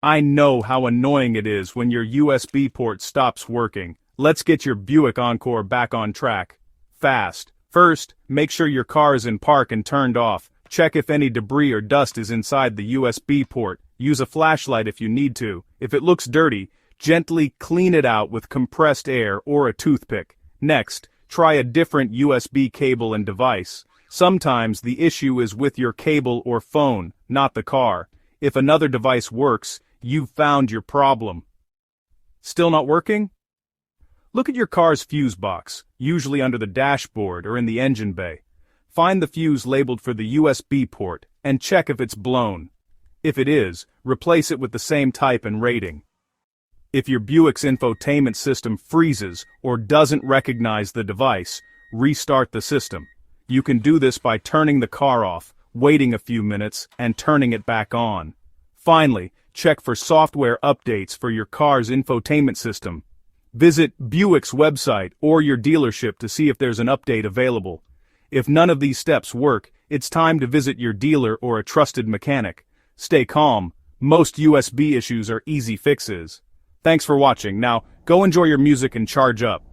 I know how annoying it is when your USB port stops working. Let's get your Buick Encore back on track. Fast. First, make sure your car is in park and turned off. Check if any debris or dust is inside the USB port. Use a flashlight if you need to. If it looks dirty, gently clean it out with compressed air or a toothpick. Next, try a different USB cable and device. Sometimes the issue is with your cable or phone, not the car. If another device works, you've found your problem. Still not working? Look at your car's fuse box, usually under the dashboard or in the engine bay. Find the fuse labeled for the USB port and check if it's blown. If it is, replace it with the same type and rating. If your Buick's infotainment system freezes or doesn't recognize the device, restart the system. You can do this by turning the car off, waiting a few minutes, and turning it back on. Finally, check for software updates for your car's infotainment system. Visit Buick's website or your dealership to see if there's an update available. If none of these steps work, it's time to visit your dealer or a trusted mechanic. Stay calm. Most USB issues are easy fixes. Thanks for watching. Now, go enjoy your music and charge up.